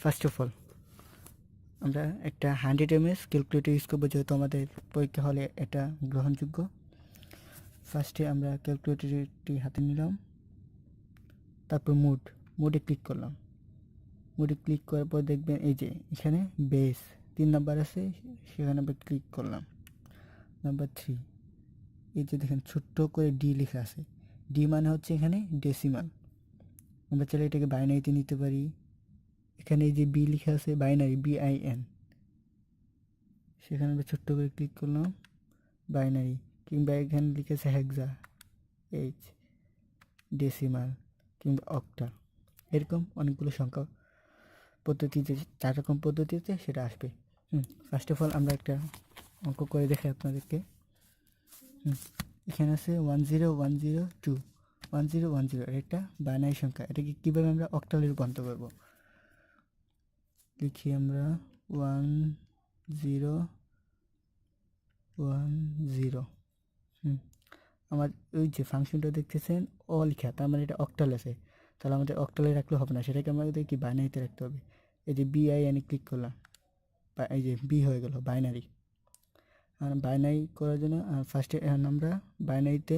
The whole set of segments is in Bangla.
ফার্স্ট অফ অল আমরা একটা 100 mAh ক্যালকুলেটর ইউজ করবো, যেহেতু আমাদের পরীক্ষা হলে এটা গ্রহণযোগ্য। ফার্স্টে আমরা ক্যালকুলেটরটি হাতে নিলাম, তারপর মোডে ক্লিক করলাম। মোডে ক্লিক করার পর দেখবেন এই যে এখানে বেস 3 নাম্বার আছে, সেখানে আমরা ক্লিক করলাম। নাম্বার 3, এই যে দেখেন ছোট্ট করে ডি লেখা আছে, ডি মানে হচ্ছে এখানে ডেসিমাল। আমরা চাইলে এটাকে বাইনারিতে নিতে পারি। এখানে এই যে বি লেখা আছে বাইনারি, BIN, সেখানে আমরা ছোট্ট করে ক্লিক করলাম বাইনারি। কিংবা এখানে লিখেছে হেক্সা, H, ডেসিমাল কিংবা অক্টা, এরকম অনেকগুলো সংখ্যা পদ্ধতি, যে 4 রকম পদ্ধতিতে সেটা আসবে। ফার্স্ট অফ অল আমরা একটা অঙ্ক করে দেখাই আপনাদেরকে। এখানে আছে 10102, 1010, এটা বাইনারি সংখ্যা। এটাকে কীভাবে আমরা অক্টালে রূপান্তর করব? লিখি আমরা 1010। আমার ওই যে ফাংশনটা দেখতেছেন ও লেখা, তার মানে এটা অক্টাল আছে। তাহলে আমাদের অক্টালে রাখলে হবে না, সেটাকে আমাদের কি বাইনারিতে রাখতে হবে। এই যে BIN ক্লিক করলাম, এই যে বি হয়ে গেল বাইনারি। আর বাইনারি করার জন্য ফার্স্টে আমরা বাইনারিতে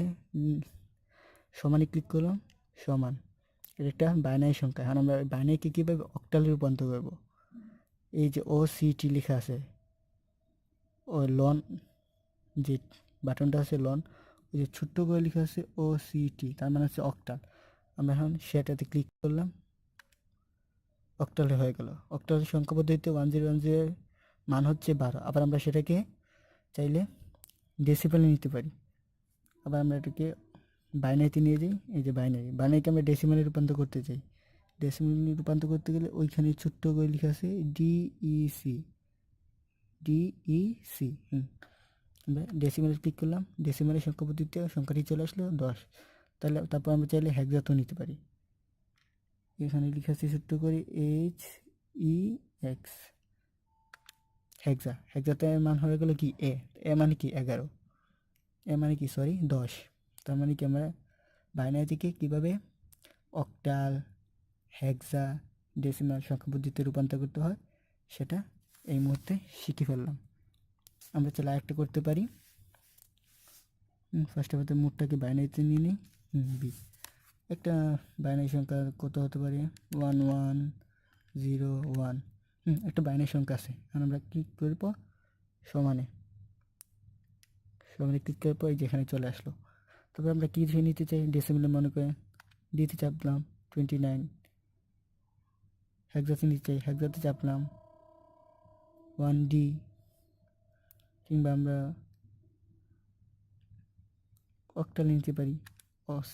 সমানে ক্লিক করলাম, সমান, এটা একটা বাইনারি সংখ্যা। এখন আমরা বাইনারিকে কীভাবে অক্টালে রূপান্তর করবো? এই যে OCT লেখা আছে, ও লন যে বাটনটা আছে লন, ওই যে ছোট্ট করে লেখা আছে OCT, তার মানে হচ্ছে অক্টাল। আমরা এখন সেটাতে ক্লিক করলাম, অক্টালে হয়ে গেল। অক্টাল সংখ্যা পদ্ধতিতে 1010 মান হচ্ছে 12। আবার আমরা সেটাকে চাইলে ডেসিমেলে নিতে পারি। আবার আমরা এটাকে বাইনারিতে নিয়ে যাই, এই যে বাইনারিকে আমরা ডেসিমেলে রূপান্তর করতে চাই। ডেসিমেলে রূপান্তর করতে গেলে ওইখানে ছোট্ট করে লেখা আছে DEC। আমরা ডেসিমেলে ক্লিক করলাম, ডেসিমেলের সংখ্যা পদ্ধতিতে সংখ্যাটি চলে আসলো 10। তারপর আমরা চাইলে হেক্সাতেও নিতে পারি। এখানে লেখা আছে ছোট্ট করে HEX, হেক্সাতে মান হয়ে গেল কি এ মানে কি 11, এ মানে কি 10। তার মানে কি আমরা বাইনারি থেকে কীভাবে অক্টাল, হেক্সা, ডেসিমাল সংখ্যা পদ্ধতিতে রূপান্তর করতে হয় সেটা এই মুহূর্তে শিখে ফেললাম। আমরা চাইলে আরেকটা করতে পারি। ফার্স্ট অফ অল মোডটাকে বাইনারিতে নিয়ে নিই। বি একটা বাইনারি সংখ্যা কত হতে পারে? 1101। একটা বাইনারি সংখ্যা আছে। এখন আমরা ক্লিক করব সমানে ক্লিক করার পর যেখানে চলে আসলো। তারপর আমরা কী ধরে নিতে চাই? ডেসিমেলে মনে করে দিতে চাপলাম 29। হেক্সাতে নিতে চাই, হেক্সাতে চাপলাম 1D। কিংবা আমরা অক্টালে নিতে পারি OC।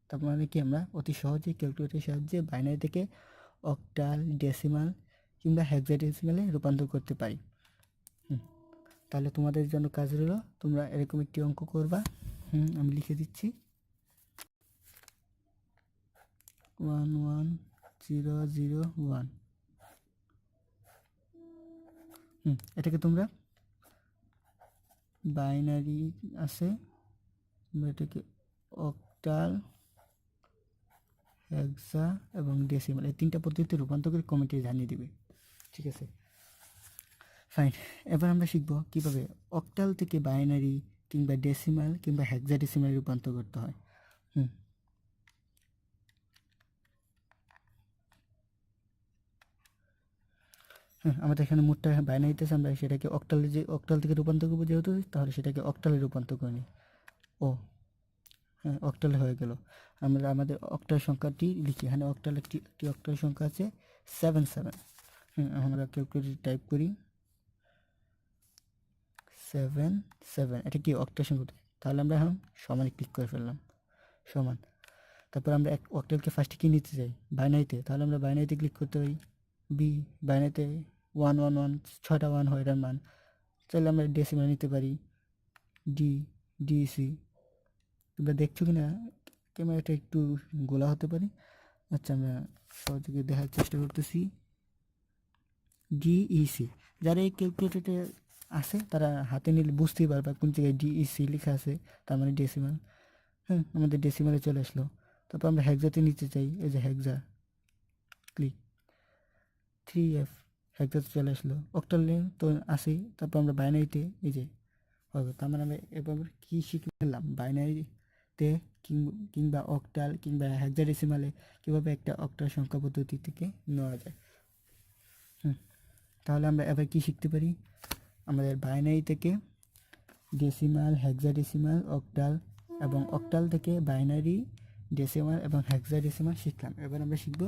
তার মানে কি আমরা অতি সহজেই ক্যালকুলেটরের সাহায্যে বাইনারি থেকে অক্টাল, ডেসিমাল কিংবা হেক্সাডেসিমালে রূপান্তর করতে পারি। তাহলে তোমাদের জন্য কাজ রইল, তোমরা এরকম একটি অঙ্ক করবা। আমি লিখে দিচ্ছি 11001। এটাকে তোমরা বাইনারি আছে, তোমরা এটাকে অক্টাল, হেক্সা এবং ডেসিমাল এই 3টা পদ্ধতিতে রূপান্তর করে কমেন্টে জানিয়ে দিবে। ঠিক আছে, ফাইন। এবার আমরা শিখব কীভাবে অক্টাল থেকে বাইনারি কিংবা ডেসিমাল কিংবা হেক্সাডেসিমালে রূপান্তর করতে হয়। আমাদের এখানে মোটটা বাইনারিতে আছে, আমরা সেটাকে অক্টাল থেকে রূপান্তর করবো যেহেতু, তাহলে সেটাকে অক্টালে রূপান্তর করে নিই। অক্টালে হয়ে গেল। আমরা আমাদের অক্টাল সংখ্যাটি লিখি। এখানে অক্টাল একটি অক্টাল সংখ্যা আছে 77। আমরা ক্যালকুলেটর টাইপ করি 77, এটা কি অক্টাল সংখ্যা। তাহলে আমরা এখন সমানে ক্লিক করে ফেললাম, সমান। তারপর আমরা অক্টালকে ফার্স্টে কি নিতে চাই? বাইনারিতে। তাহলে আমরা বাইনারিতে ক্লিক করতে পারি, বি বাইনারিতে 111, 6টা 1 হয় এটার মান। চাইলে আমরা ডেসিমাল নিতে পারি, DEC। তোমরা দেখছো কি না ক্যামেরাটা একটু গোলা হতে পারে। আচ্ছা, আমরা সহযোগে দেখার চেষ্টা করতেছি। DEC, যারা এই ক্যালকুলেটরটা আছে তারা হাতে নিলে বুঝতেই পারবে কোন জায়গায় DEC লেখা আছে, তার মানে ডেসিমাল। আমাদের ডেসিমালে চলে আসলো। তারপর আমরা হেক্সাতে নিতে চাই, এই যে হেক্সা, ক্লিক। 3F হেক্সাতে চলে আসলো, অক্টালে তো আসেই। তারপর আমরা বাইনারিতে এই যে হবে, তার মানে আমরা এবার কী শিখে ফেললাম, বাইনারিতে কিংবা অক্টাল কিংবা হেক্সাডেসিমালে কীভাবে একটা অক্টাল সংখ্যা পদ্ধতি থেকে নেওয়া যায়। তাহলে আমরা এবার কী শিখতে পারি, আমাদের বাইনারি থেকে ডেসিমাল, হেক্সাডেসিমাল, অক্টাল এবং অক্টাল থেকে বাইনারি, ডেসিমাল এবং হেক্সাডেসিমাল শিখলাম। এবার আমরা শিখব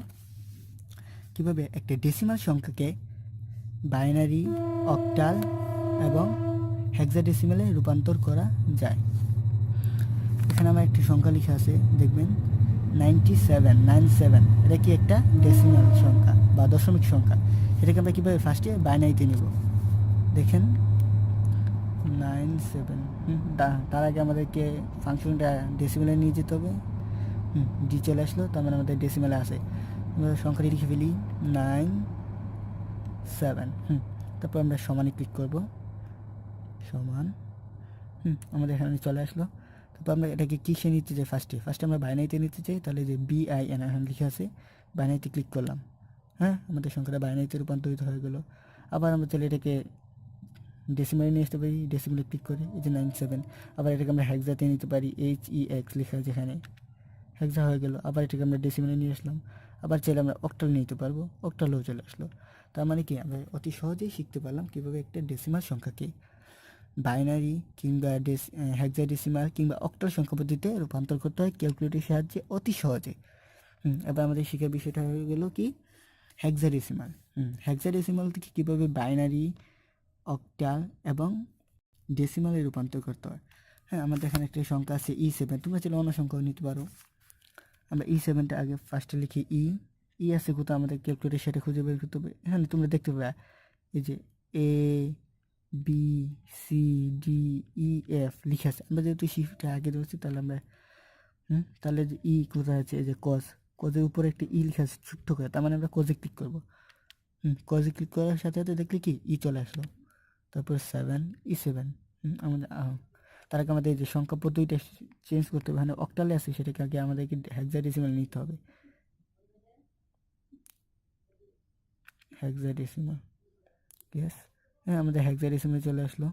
কীভাবে একটা ডেসিমাল সংখ্যাকে বাইনারি, অক্টাল এবং হেক্সাডেসিমালে রূপান্তর করা যায়। এখানে আমার একটি সংখ্যা লেখা আছে, দেখবেন 97 এটা কি একটা ডেসিমাল সংখ্যা বা দশমিক সংখ্যা। এটাকে আমরা কীভাবে ফার্স্টে বাইনারিতে নিব, দেখেন 97। তার আগে আমাদেরকে ফাংশনটা ডেসিমালে নিয়ে যেতে হবে। ডি চলে আসলো, তার মানে আমাদের ডেসিমালে আসে। আমরা সংখ্যাটি লিখে ফেলি 97। তারপর আমরা সমানে ক্লিক করব, সমান। আমাদের এখানে চলে আসলো। তারপর আমরা এটাকে কিসে নিতে চাই, ফার্স্টে আমরা বাইনারিতে নিতে চাই, তাহলে যে BIN এখানে লিখে আছে, বাইনারিতে ক্লিক করলাম। আমাদের সংখ্যাটা বাইনারিতে রূপান্তরিত হয়ে গেল। আবার আমরা চাইলে এটাকে ডেসিমালে নিয়ে আসতে পারি, ডেসিমালে ক্লিক করে এই যে 97। আবার এটাকে আমরা হেক্সাতে নিতে পারি, HEX লেখা যেখানে হেক্সা হয়ে গেল। আবার এটাকে আমরা ডেসিমালে নিয়ে আসলাম। আবার চাইলে আমরা অক্টাল নিতে পারবো, অক্টালেও চলে আসলো। তার মানে কি, আমরা অতি সহজেই শিখতে পারলাম কীভাবে একটা ডেসিমাল সংখ্যাকে বাইনারি কিংবা হেক্সাডেসিমাল কিংবা অক্টাল সংখ্যা পদ্ধতিতে রূপান্তর করতে হয় ক্যালকুলেটরের সাহায্যে অতি সহজে। এবার আমাদের শেখার বিষয়টা হয়ে গেল কি, হেক্সাডেসিমাল। হেক্সাডেসিমাল থেকে কীভাবে বাইনারি, অক্টাল এবং ডেসিমালে রূপান্তর করতে হয়। আমাদের এখানে একটা সংখ্যা আছে E7, তোমরা চাইলে অন্য সংখ্যাও নিতে পারো। আমরা E7টা আগে ফার্স্টে লিখি, ই আছে কোথাও, আমাদের ক্যালকুলেটর সেটা খুঁজে বের করতে হবে। এখানে তোমরা দেখতে পাবে এই যে ABCDEF লিখে আছে। আমরা যেহেতু শিফটটা আগে ধরছি, তাহলে আমরা তাহলে যে ই কোথায় আছে, এই যে কজের উপরে একটা লিখে আছে ছোট্ট করে, তার মানে আমরা কজে ক্লিক করবো। কজে ক্লিক করার সাথে সাথে দেখলে কি চলে আসলো। তারপর E7 আমাদের তার আগে আমাদের যে সংখ্যা পদ্ধতিটা চেঞ্জ করতে হবে, মানে অক্টালে আছে সেটাকে আগে আমাদেরকে হেক্সাডেসিমাল নিতে হবে। Hexadecimal, yes. আমাদের হেক্সাডেসিমালে চলে আসলো।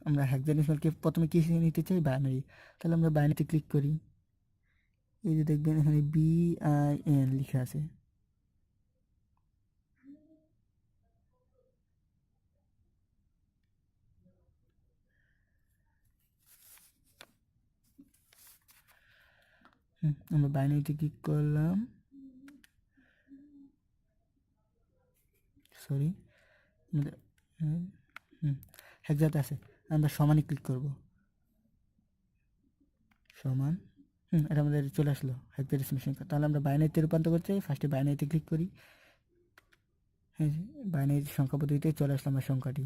আমরা হেক্সাডেসিমালকে প্রথমে কি নিতে চাই, বাইনারি। তাহলে আমরা বাইনারিতে ক্লিক করি, এই যে দেখবেন এখানে BIN লেখা আছে। আমরা বাইনারিতে ক্লিক করলাম, সরি আমাদের হেক্সাতে আছে। আমরা সমানে ক্লিক করব, সমান। এটা আমাদের চলে আসলো হেক্সাডেসিমাল সংখ্যা। তাহলে আমরা বাইনারিতে রূপান্তর করতে চাই, ফার্স্টে বাইনারিতে ক্লিক করি। বাইনারি সংখ্যা পদ্ধতিতে চলে আসলো আমার সংখ্যাটি।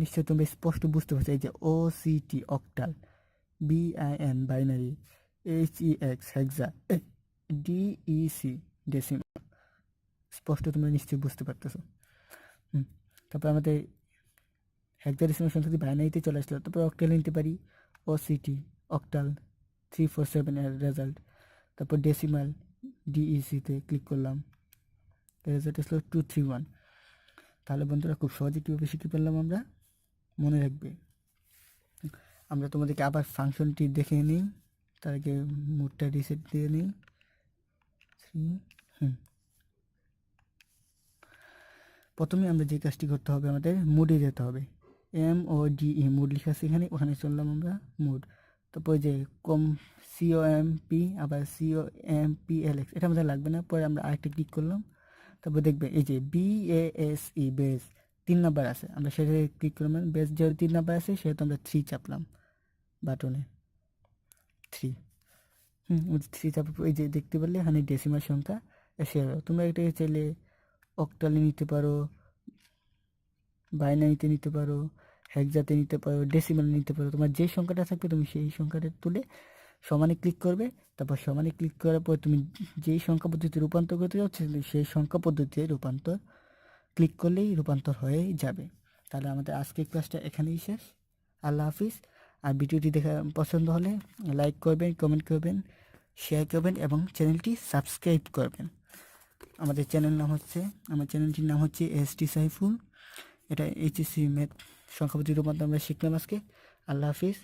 নিশ্চয়ই তোমরা স্পষ্ট বুঝতে পারছো, এই যে OCT octal, BIN binary, HEX হেক্সা, DEC ডেসিমাল। স্পষ্ট তোমরা নিশ্চয়ই বুঝতে পারতেছো। তারপর আমাদের হেক্সাডেসিমাল সংখ্যাটি বাইনারিতে চলে আসলো। তারপর অক্টালে নিতে পারি, OCT অক্টাল 347 এর রেজাল্ট। তারপর ডেসিমাল, DECতে ক্লিক করলাম, রেজাল্ট আসলো 231। তাহলে বন্ধুরা খুব সহজে কীভাবে শিখে ফেললাম আমরা, মনে রাখবে। আমরা তোমাদেরকে আবার ফাংশনটি দেখে নিই, তার আগে মোডটা রিসেট দিয়ে নিই। প্রথমে আমরা যে কাজটি করতে হবে, আমাদের মোডে যেতে হবে। MODE মোড লেখা আছে এখানে, ওখানে চললাম আমরা মোড। তারপর যে COMP আবার COMPLX, এটা আমাদের লাগবে না, পরে আমরা আরেকটা ক্লিক করলাম। তারপর দেখবে এই যে BASE বেস 3 নাম্বার আছে, আমরা সেটা ক্লিক করলাম। বেস যেহেতু 3 নাম্বার আছে সেহেতু আমরা 3 চাপলাম বাটনে, 3। 3 চাপার পর এই যে দেখতে পারলে এখানে ডেসিমাল সংখ্যা এসে গেল। তোমরা এটাকে চাইলে অক্টালে নিতে পারো, বাইনারিতে নিতে পারো, হেক্সাতে নিতে পারো, ডেসিমালে নিতে পারো। তোমার যে সংখ্যাটা থাকবে তুমি সেই সংখ্যাটা তুলে সমানে ক্লিক করবে। তারপর সমানে ক্লিক করার পর তুমি যেই সংখ্যা পদ্ধতিতে রূপান্তর করতে যাচ্ছ সেই সংখ্যা পদ্ধতিতে রূপান্তর ক্লিক করলেই রূপান্তর হয়ে যাবে। তাহলে আমাদের আজকের ক্লাসটা এখানেই শেষ। আল্লাহ হাফিজ। আর ভিডিওটি দেখা পছন্দ হলে লাইক করবেন, কমেন্ট করবেন, শেয়ার করবেন এবং চ্যানেলটি সাবস্ক্রাইব করবেন। আমার চ্যানেলটির নাম হচ্ছে এসটি সাইফুল। এটা এইচএসসি ম্যাথ সংখ্যাপতি রূপান্তর আমরা শিখলাম আজকে। আল্লাহ হাফিজ।